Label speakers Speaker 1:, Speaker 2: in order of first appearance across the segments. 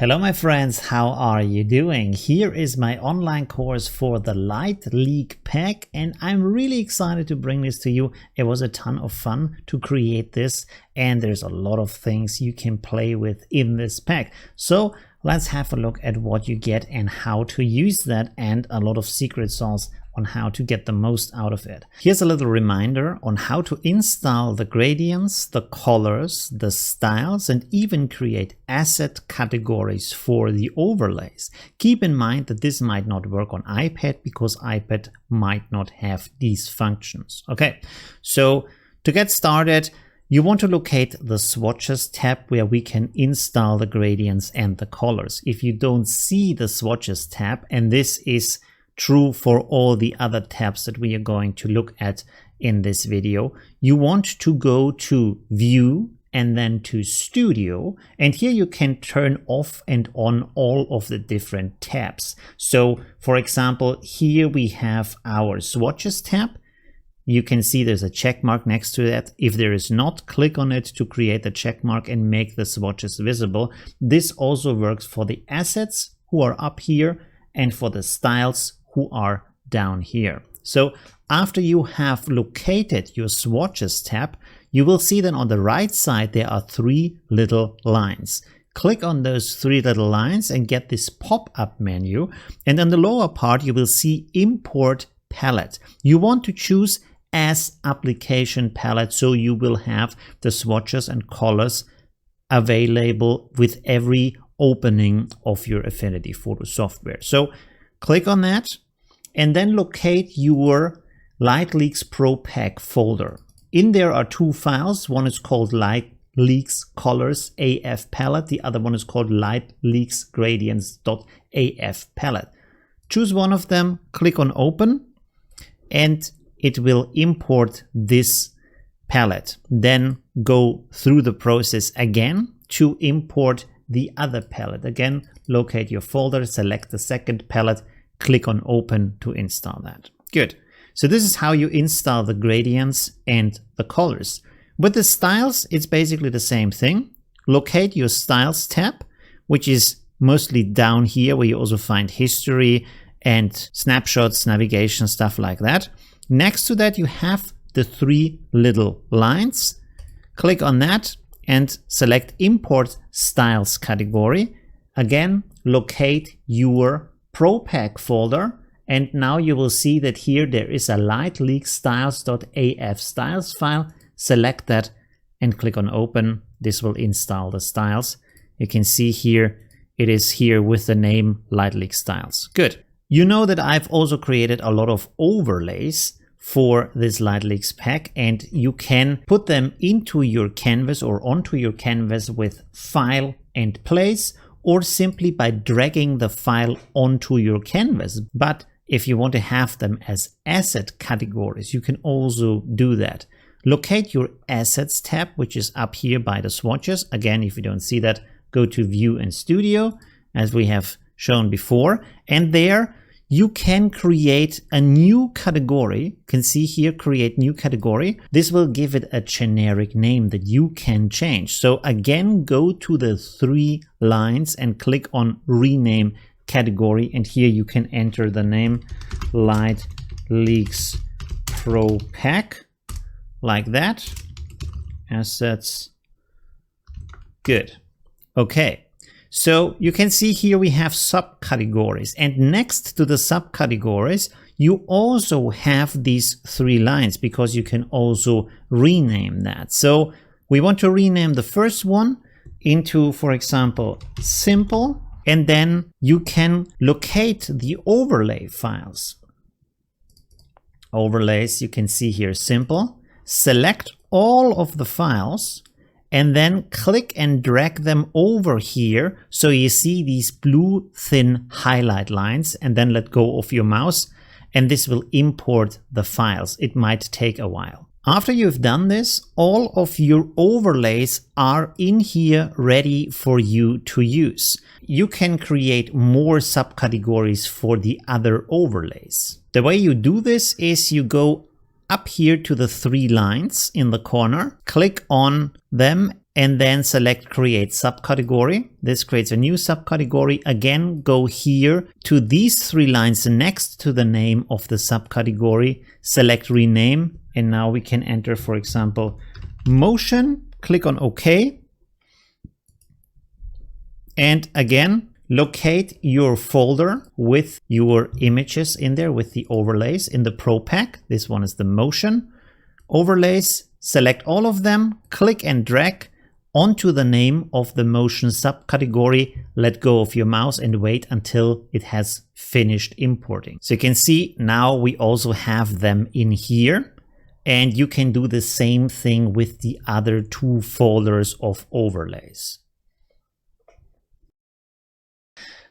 Speaker 1: Hello my friends, how are you doing? Here is my online course for the Light League pack and I'm really excited to bring this to you. It was a ton of fun to create this and there's a lot of things you can play with in this pack. So let's have a look at what you get and how to use that, and a lot of secret sauce on how to get the most out of it. Here's a little reminder on how to install the gradients, the colors, the styles, and even create asset categories for the overlays. Keep in mind that this might not work on iPad because iPad might not have these functions. Okay, so to get started, you want to locate the swatches tab where we can install the gradients and the colors. If you don't see the swatches tab, and this is true for all the other tabs that we are going to look at in this video, you want to go to View and then to Studio, and here you can turn off and on all of the different tabs. So for example, here we have our swatches tab. You can see there's a check mark next to that. If there is not, click on it to create the check mark and make the swatches visible. This also works for the assets who are up here and for the styles who are down here. So after you have located your swatches tab, you will see that on the right side there are three little lines. Click on those three little lines and get this pop-up menu, and on the lower part you will see Import Palette. You want to choose as application palette, so you will have the swatches and colors available with every opening of your Affinity Photo software. So click on that and then locate your Light Leagues Pro Pack folder. In there are two files. One is called Light Leagues Colors AF Palette. The other one is called Light Leagues Gradients.af Palette. Choose one of them, click on Open, and it will import this palette. Then go through the process again to import the other palette. Again, locate your folder, select the second palette, click on Open to install that. Good. So this is how you install the gradients and the colors. With the styles, it's basically the same thing. Locate your Styles tab, which is mostly down here where you also find history and snapshots, navigation, stuff like that. Next to that, you have the three little lines. Click on that and select Import Styles category. Again, locate your Pro Pack folder. And now you will see that here there is a Light League Styles.af styles file. Select that and click on Open. This will install the styles. You can see here, it is here with the name Light League Styles. Good. You know that I've also created a lot of overlays for this Light Leagues pack, and you can put them into your canvas or onto your canvas with File and Place, or simply by dragging the file onto your canvas. But if you want to have them as asset categories, you can also do that. Locate your Assets tab, which is up here by the swatches. Again, if you don't see that, go to View and Studio, as we have shown before, and there you can create a new category. You can see here, create new category. This will give it a generic name that you can change. So again, go to the three lines and click on Rename Category. And here you can enter the name Light Leagues Pro Pack, like that. Assets. Good. Okay. So you can see here we have subcategories, and next to the subcategories you also have these three lines because you can also rename that. So we want to rename the first one into, for example, Simple, and then you can locate the overlay files. Overlays, you can see here Simple. Select all of the files and then click and drag them over here so you see these blue thin highlight lines, and then let go of your mouse and this will import the files. It might take a while. After you've done this, all of your overlays are in here ready for you to use. You can create more subcategories for the other overlays. The way you do this is you go up here to the three lines in the corner, click on them and then select create subcategory. This creates a new subcategory. Again, go here to these 3 lines next to the name of the subcategory, select rename, and now we can enter, for example, motion, click on OK. And again, locate your folder with your images in there, with the overlays in the Pro Pack. This one is the motion overlays. Select all of them, click and drag onto the name of the motion subcategory. Let go of your mouse and wait until it has finished importing. So you can see now we also have them in here, and you can do the same thing with the other 2 folders of overlays.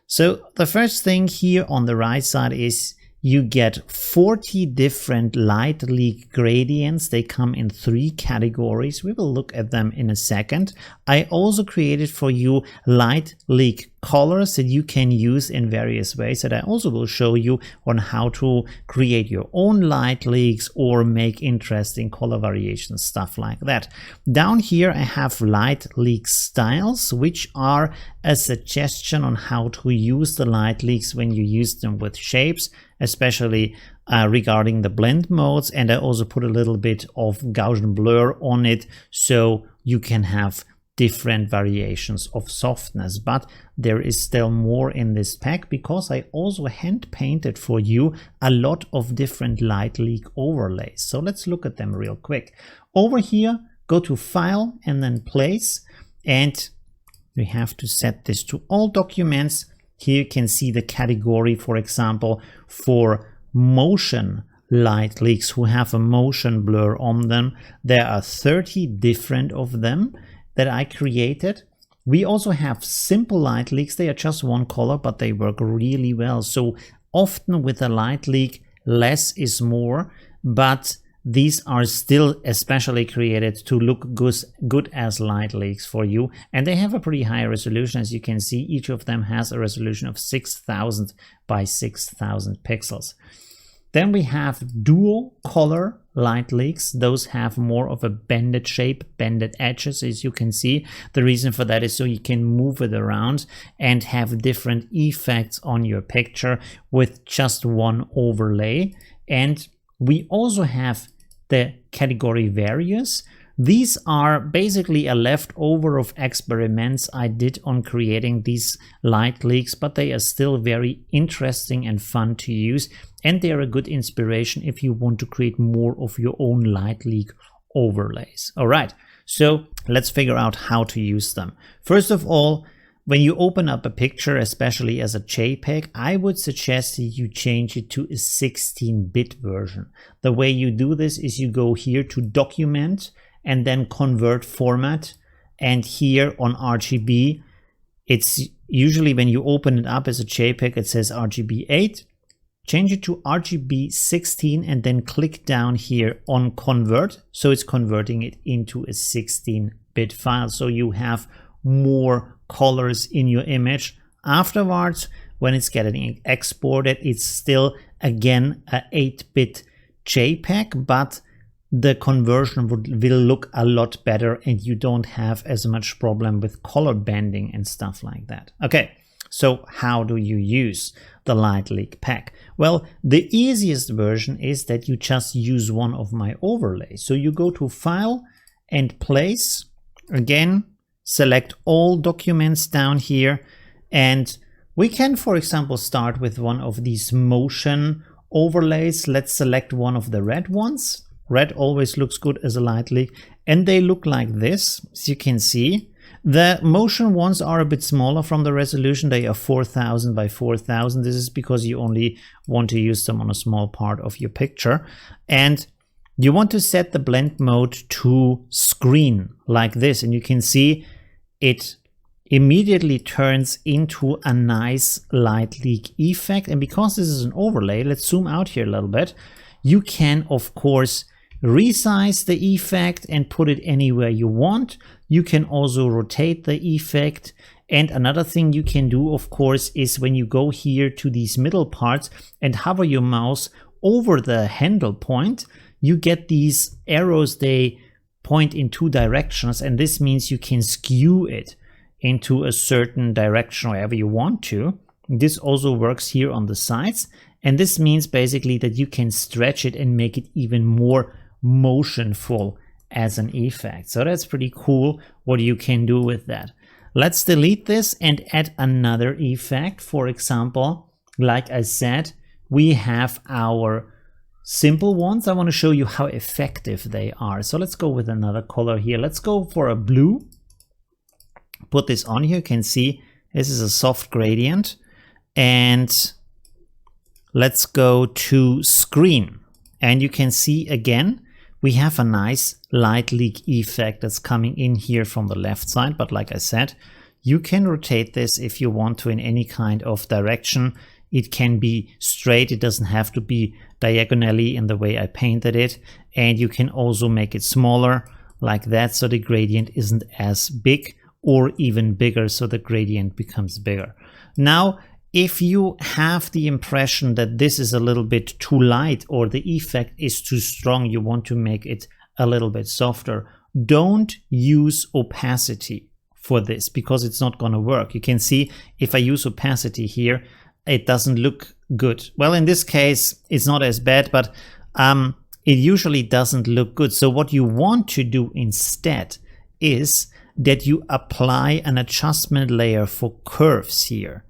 Speaker 1: So the first thing here on the right side is you get 40 different light leak gradients. They come in 3 categories. We will look at them in a second. I also created for you light leak colors that you can use in various ways, that I also will show you on how to create your own light leaks or make interesting color variations, stuff like that. Down here I have light leak styles, which are a suggestion on how to use the light leaks when you use them with shapes, especially regarding the blend modes. And I also put a little bit of Gaussian blur on it, so you can have different variations of softness. But there is still more in this pack, because I also hand painted for you a lot of different light leak overlays. So let's look at them real quick. Over here, go to File and then Place, and we have to set this to all documents. Here you can see the category, for example, for motion light leaks who have a motion blur on them. There are 30 different of them that I created. We also have simple light leaks. They are just 1 color, but they work really well. So often with a light leak, less is more, but these are still especially created to look good as light leaks for you. And they have a pretty high resolution. As you can see, each of them has a resolution of 6000 by 6000 pixels. Then we have dual color light leaks. Those have more of a banded shape, banded edges, as you can see. The reason for that is so you can move it around and have different effects on your picture with just 1 overlay. And we also have the category various. These are basically a leftover of experiments I did on creating these light leaks, but they are still very interesting and fun to use. And they are a good inspiration if you want to create more of your own light leak overlays. All right, so let's figure out how to use them. First of all, when you open up a picture, especially as a JPEG, I would suggest that you change it to a 16-bit version. The way you do this is you go here to Document and then Convert Format. And here on RGB, it's usually when you open it up as a JPEG, it says RGB 8. Change it to RGB 16 and then click down here on Convert. So it's converting it into a 16-bit file. So you have more colors in your image. Afterwards, when it's getting exported, it's still again a 8-bit JPEG, but the conversion will look a lot better and you don't have as much problem with color banding and stuff like that. Okay, so how do you use the light leak pack? Well, the easiest version is that you just use one of my overlays. So you go to File and Place. Again, select all documents down here, and we can, for example, start with one of these motion overlays. Let's select one of the red ones. Red always looks good as a light leak, and they look like this, as you can see. The motion ones are a bit smaller from the resolution. They are 4000 by 4000. This is because you only want to use them on a small part of your picture. And you want to set the blend mode to screen like this, and you can see it immediately turns into a nice light leak effect. And because this is an overlay, let's zoom out here a little bit. You can, of course, resize the effect and put it anywhere you want. You can also rotate the effect. And another thing you can do, of course, is when you go here to these middle parts and hover your mouse over the handle point, you get these arrows. They point in two directions, and this means you can skew it into a certain direction wherever you want to. This also works here on the sides, and this means basically that you can stretch it and make it even more motionful as an effect. So that's pretty cool what you can do with that. Let's delete this and add another effect. For example, like I said, we have our simple ones. I want to show you how effective they are. So let's go with another color here. Let's go for a blue. Put this on here. You can see this is a soft gradient. And let's go to screen. And you can see again, we have a nice light leak effect that's coming in here from the left side. But like I said, you can rotate this if you want to in any kind of direction. It can be straight. It doesn't have to be diagonally in the way I painted it. And you can also make it smaller like that, so the gradient isn't as big, or even bigger, so the gradient becomes bigger. Now, if you have the impression that this is a little bit too light or the effect is too strong, you want to make it a little bit softer, don't use opacity for this, because it's not going to work. You can see if I use opacity here, it doesn't look good. Well, in this case, it's not as bad, but it usually doesn't look good. So what you want to do instead is that you apply an adjustment layer for curves here.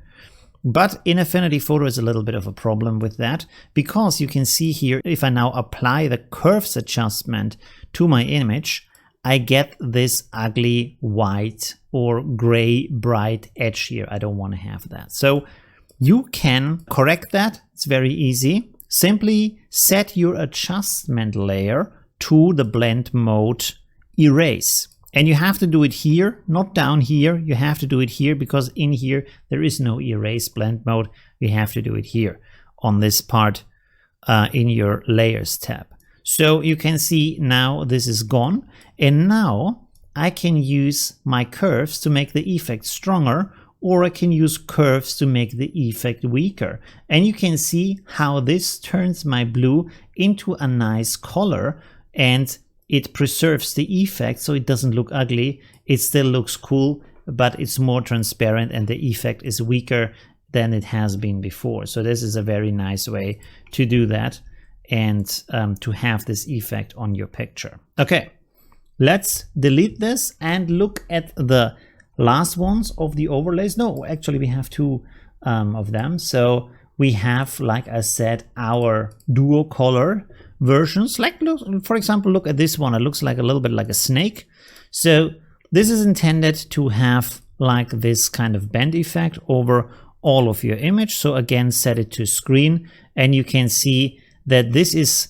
Speaker 1: But in Affinity Photo is a little bit of a problem with that, because you can see here, if I now apply the curves adjustment to my image, I get this ugly white or gray bright edge here. I don't want to have that. So you can correct that. It's very easy. Simply set your adjustment layer to the blend mode erase. And you have to do it here, not down here. You have to do it here, because in here there is no erase blend mode. You have to do it here on this part in your layers tab. So you can see now this is gone. And now I can use my curves to make the effect stronger, or I can use curves to make the effect weaker. And you can see how this turns my blue into a nice color, and it preserves the effect so it doesn't look ugly. It still looks cool, but it's more transparent and the effect is weaker than it has been before. So this is a very nice way to do that and to have this effect on your picture. Okay, let's delete this and look at the last ones of the overlays. No, actually we have two of them. So we have, like I said, our duo color versions. Like, for example, look at this one. It looks like a little bit like a snake. So this is intended to have like this kind of bend effect over all of your image. So again, set it to screen, and you can see that this is,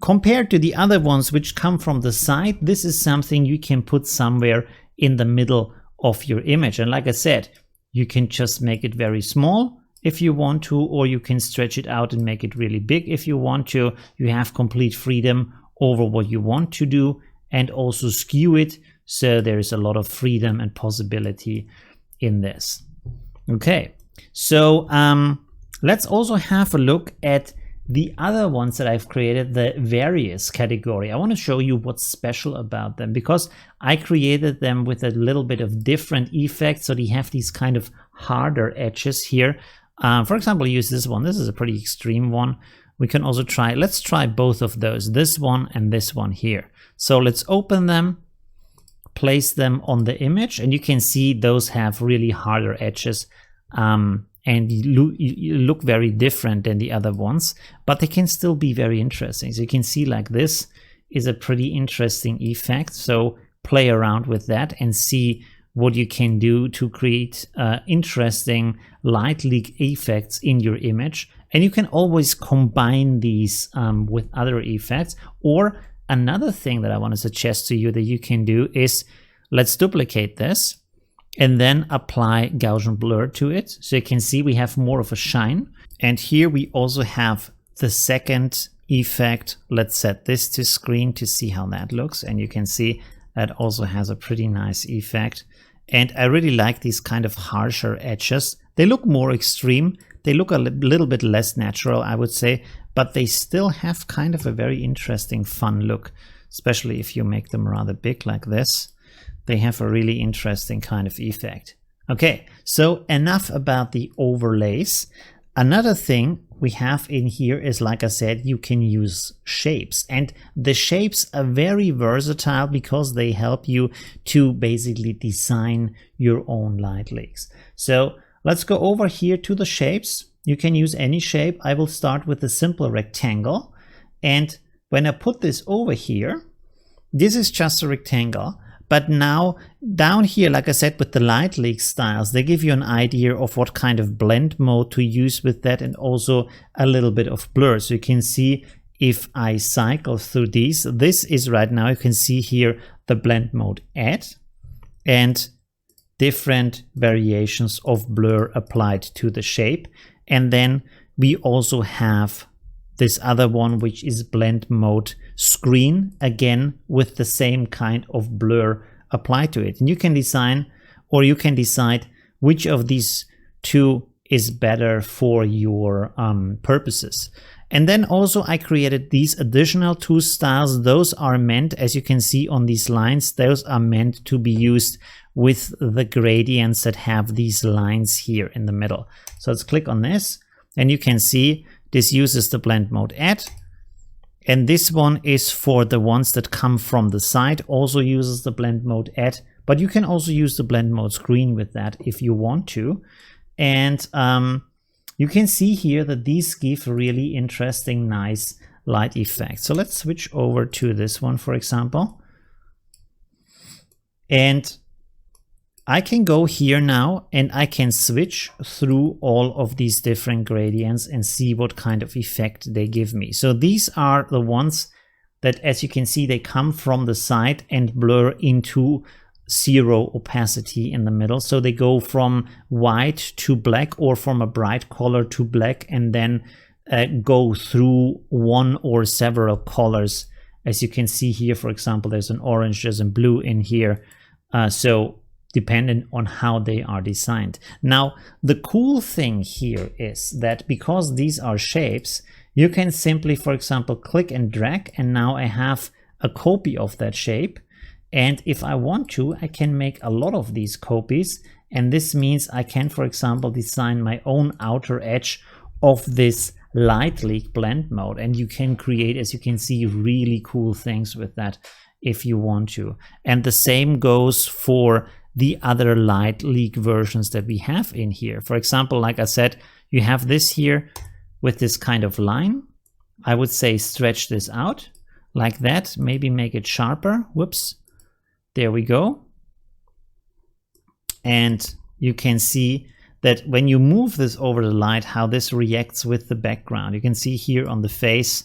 Speaker 1: compared to the other ones which come from the side, this is something you can put somewhere in the middle of your image. And like I said, you can just make it very small if you want to, or you can stretch it out and make it really big if you want to. You have complete freedom over what you want to do, and also skew it, so there is a lot of freedom and possibility in this. Okay, so let's also have a look at the other ones that I've created, the various category. I want to show you what's special about them, because I created them with a little bit of different effects. So they have these kind of harder edges here. For example, use this one. This is a pretty extreme one. We can also try, let's try both of those, this one and this one here. So let's open them, place them on the image, and you can see those have really harder edges. And you look very different than the other ones, but they can still be very interesting. So you can see like this is a pretty interesting effect. So play around with that and see what you can do to create interesting light leak effects in your image. And you can always combine these with other effects. Or another thing that I want to suggest to you that you can do is, let's duplicate this and then apply Gaussian blur to it. So you can see we have more of a shine. And here we also have the second effect. Let's set this to screen to see how that looks. And you can see that also has a pretty nice effect. And I really like these kind of harsher edges. They look more extreme. They look a little bit less natural, I would say, but they still have kind of a very interesting, fun look. especially if you make them rather big like this, they have a really interesting kind of effect. Okay, so enough about the overlays. Another thing we have in here is, like I said, you can use shapes, and the shapes are very versatile because they help you to basically design your own light leaks. So let's go over here to the shapes. You can use any shape. I will start with a simple rectangle, and when I put this over here, this is just a rectangle. But now down here, like I said, with the light leak styles, they give you an idea of what kind of blend mode to use with that, and also a little bit of blur. So you can see if I cycle through these, this is right now, you can see here the blend mode add and different variations of blur applied to the shape. And then we also have this other one, which is blend mode screen, again with the same kind of blur applied to it. And you can design, or you can decide which of these two is better for your purposes. And then also I created these additional two styles. Those are meant, as you can see on these lines, those are meant to be used with the gradients that have these lines here in the middle. So let's click on this, and you can see this uses the blend mode add, and this one is for the ones that come from the side, also uses the blend mode add, but you can also use the blend mode screen with that if you want to. And you can see here that these give really interesting, nice light effects. So let's switch over to this one, for example. And I can go here now and I can switch through all of these different gradients and see what kind of effect they give me. So these are the ones that, as you can see, they come from the side and blur into zero opacity in the middle. So they go from white to black, or from a bright color to black, and then go through one or several colors. As you can see here, for example, there's an orange, there's a blue in here. So dependent on how they are designed. Now, the cool thing here is that because these are shapes, you can simply, for example, click and drag, and now I have a copy of that shape. And if I want to, I can make a lot of these copies. And this means I can, for example, design my own outer edge of this light leak blend mode. And you can create, as you can see, really cool things with that if you want to. And the same goes for the other light leak versions that we have in here. For example, like I said, you have this here with this kind of line. I would say stretch this out like that, maybe make it sharper. Whoops. There we go. And you can see that when you move this over the light, how this reacts with the background. You can see here on the face,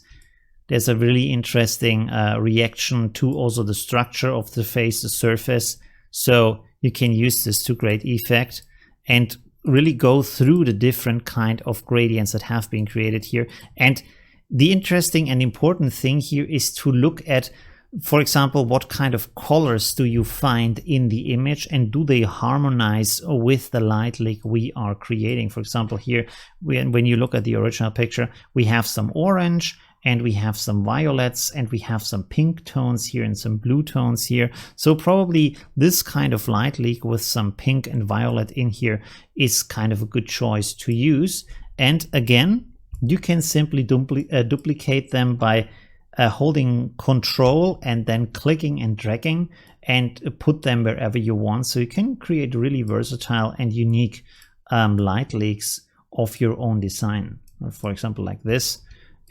Speaker 1: there's a really interesting reaction to also the structure of the face, the surface. So you can use this to great effect and really go through the different kind of gradients that have been created here. And the interesting and important thing here is to look at, for example, what kind of colors do you find in the image, and do they harmonize with the light leak we are creating? For example, here, when you look at the original picture, we have some orange, and we have some violets, and we have some pink tones here and some blue tones here. So probably this kind of light leak with some pink and violet in here is kind of a good choice to use. And again, you can simply duplicate them by holding Control and then clicking and dragging, and put them wherever you want. So you can create really versatile and unique light leaks of your own design. For example, like this,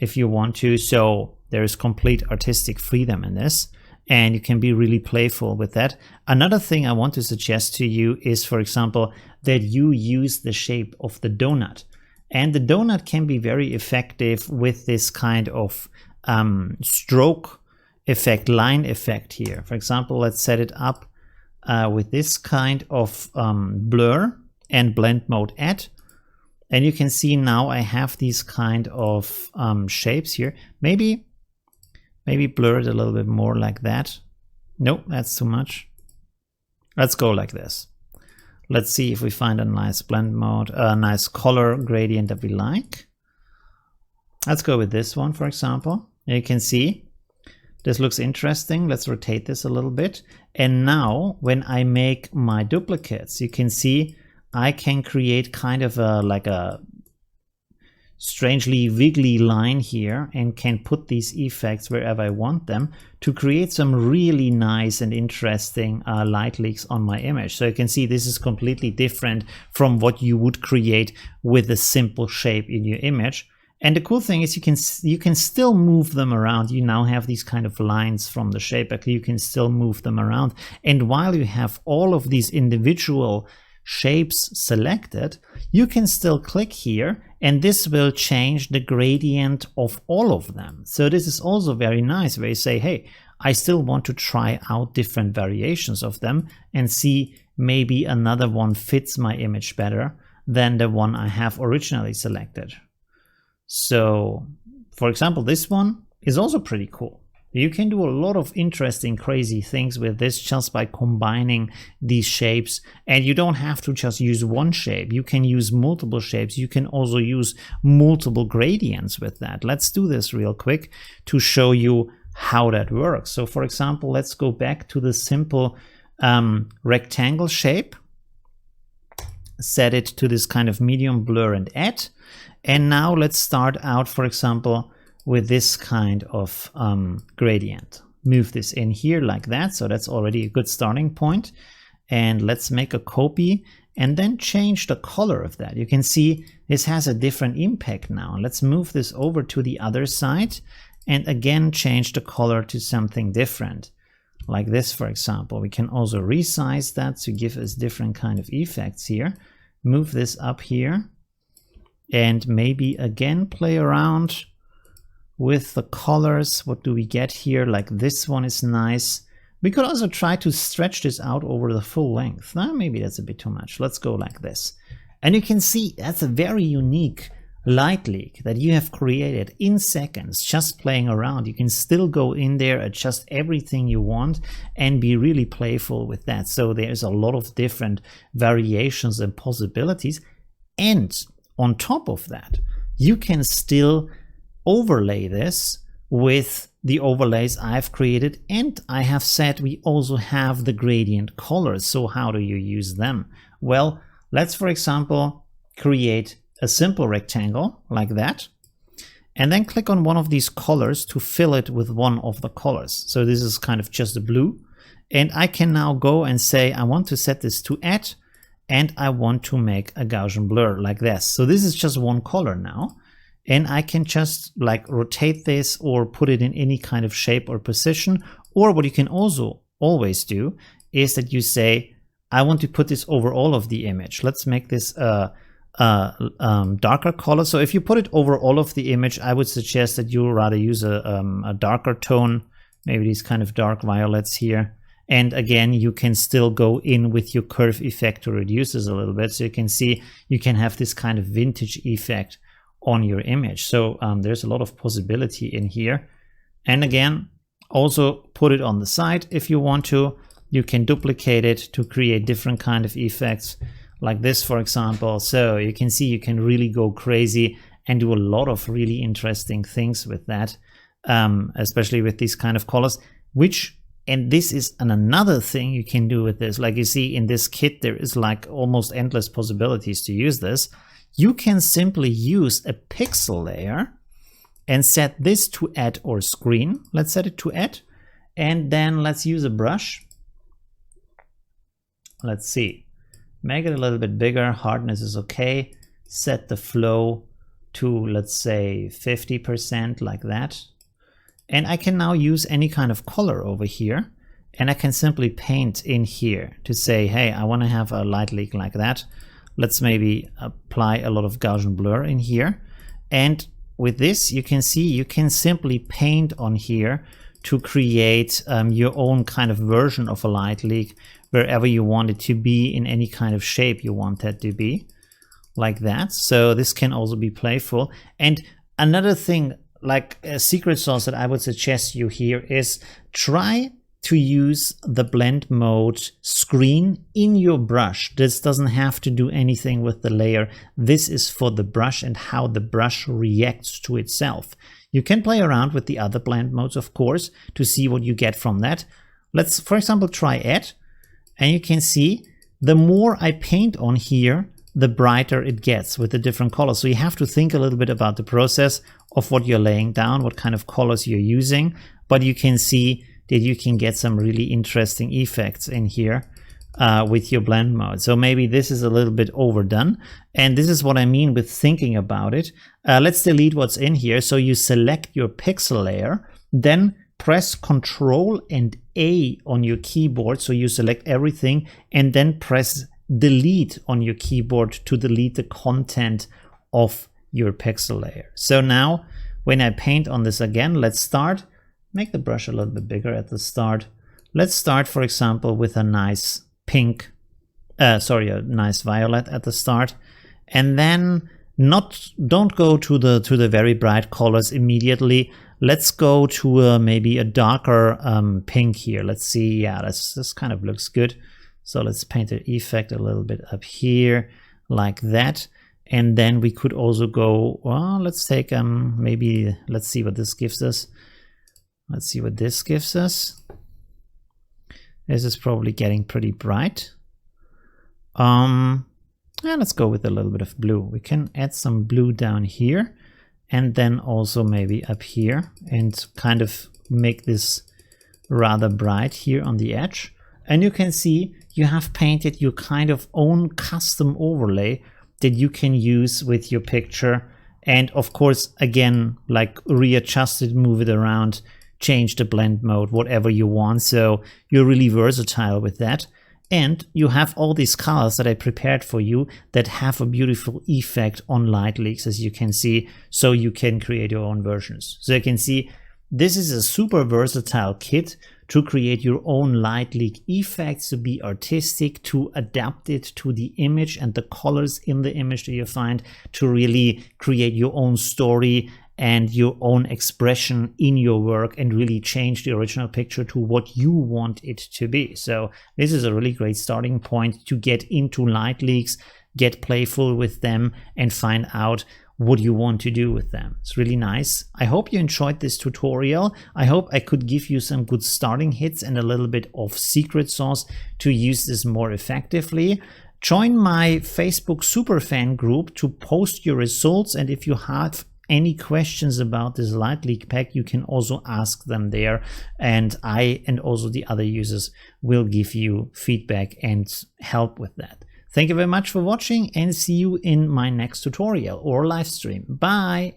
Speaker 1: if you want to. So there is complete artistic freedom in this, and you can be really playful with that. Another thing I want to suggest to you is, for example, that you use the shape of the donut. And the donut can be very effective with this kind of stroke effect, line effect here. For example, let's set it up with this kind of blur and blend mode add. And you can see now I have these kind of shapes here. Maybe blur it a little bit more like that. Nope, that's too much. Let's go like this. Let's see if we find a nice blend mode, a nice color gradient that we like. Let's go with this one, for example. You can see This looks interesting. Let's rotate this a little bit. And now when I make my duplicates, you can see I can create kind of like a strangely wiggly line here and can put these effects wherever I want them to create some really nice and interesting light leaks on my image. So you can see this is completely different from what you would create with a simple shape in your image. And the cool thing is you can still move them around. You now have these kind of lines from the shape, but you can still move them around. And while you have all of these individual shapes selected, you can still click here and this will change the gradient of all of them. So this is also very nice where you say, hey, I still want to try out different variations of them and see maybe another one fits my image better than the one I have originally selected. So for example, this one is also pretty cool. You can do a lot of interesting, crazy things with this just by combining these shapes. And you don't have to just use one shape. You can use multiple shapes. You can also use multiple gradients with that. Let's do this real quick to show you how that works. So for example, let's go back to the simple rectangle shape. Set it to this kind of medium blur and add. And now let's start out, for example, with this kind of gradient. Move this in here like that. So that's already a good starting point. And let's make a copy and then change the color of that. You can see this has a different impact now. Let's move this over to the other side and again change the color to something different. Like this, for example. We can also resize that to give us different kind of effects here. Move this up here. And maybe again play around with the colors. What do we get here? Like this one is nice. We could also try to stretch this out over the full length. Maybe that's a bit too much. Let's go like this. And you can see that's a very unique light leak that you have created in seconds just playing around. You can still go in there, adjust everything you want and be really playful with that. So there's a lot of different variations and possibilities. And on top of that, you can still overlay this with the overlays I've created, and I have said we also have the gradient colors. So how do you use them? Well, let's for example create a simple rectangle like that and then click on one of these colors to fill it with one of the colors. So this is kind of just a blue, and I can now go and say I want to set this to add and I want to make a Gaussian blur like this. So this is just one color now. And I can just like rotate this or put it in any kind of shape or position. Or what you can also always do is that you say, I want to put this over all of the image. Let's make this a darker color. So if you put it over all of the image, I would suggest that you rather use a darker tone, maybe these kind of dark violets here. And again, you can still go in with your curve effect to reduce this a little bit. So you can see you can have this kind of vintage effect on your image. So there's a lot of possibility in here. And again, also put it on the side if you want to. You can duplicate it to create different kind of effects like this, for example. So you can see you can really go crazy and do a lot of really interesting things with that, especially with these kind of colors, and this is another thing you can do with this. Like you see in this kit, there is like almost endless possibilities to use this. You can simply use a pixel layer and set this to add or screen. Let's set it to add. And then let's use a brush. Let's see. Make it a little bit bigger. Hardness is okay. Set the flow to, let's say, 50% like that. And I can now use any kind of color over here. And I can simply paint in here to say, hey, I want to have a light leak like that. Let's maybe apply a lot of Gaussian blur in here. And with this, you can see you can simply paint on here to create your own kind of version of a light leak wherever you want it to be, in any kind of shape you want that to be, like that. So this can also be playful. And another thing, like a secret sauce that I would suggest you here is try to use the blend mode screen in your brush. This doesn't have to do anything with the layer. This is for the brush and how the brush reacts to itself. You can play around with the other blend modes, of course, to see what you get from that. Let's, for example, try add, and you can see the more I paint on here, the brighter it gets with the different colors. So you have to think a little bit about the process of what you're laying down, what kind of colors you're using, but you can see that you can get some really interesting effects in here with your blend mode. So maybe this is a little bit overdone, and this is what I mean with thinking about it. Let's delete what's in here. So you select your pixel layer, then press Ctrl and A on your keyboard, so you select everything, and then press delete on your keyboard to delete the content of your pixel layer. So now when I paint on this again, let's start. Make the brush a little bit bigger at the start. Let's start, for example, with a nice pink, a nice violet at the start, and then don't go to the very bright colors immediately. Let's go to maybe a darker pink here. Let's see. Yeah, this kind of looks good. So let's paint the effect a little bit up here like that. And then we could also go, well, let's take maybe, let's see what this gives us. Let's see what this gives us. This is probably getting pretty bright. And let's go with a little bit of blue. We can add some blue down here, and then also maybe up here, and kind of make this rather bright here on the edge. And you can see you have painted your kind of own custom overlay that you can use with your picture. And of course, again, like readjust it, move it around, change the blend mode, whatever you want. So you're really versatile with that. And you have all these colors that I prepared for you that have a beautiful effect on light leaks, as you can see, so you can create your own versions. So you can see this is a super versatile kit to create your own light leak effects, to be artistic, to adapt it to the image and the colors in the image that you find, to really create your own story and your own expression in your work and really change the original picture to what you want it to be. So this is a really great starting point to get into light leaks, get playful with them, and find out what you want to do with them. It's really nice. I hope you enjoyed this tutorial. I hope I could give you some good starting hits and a little bit of secret sauce to use this more effectively. Join my Facebook Superfan group to post your results, and if you have any questions about this light leak pack, you can also ask them there, and I and also the other users will give you feedback and help with that. Thank you very much for watching, and see you in my next tutorial or live stream. Bye!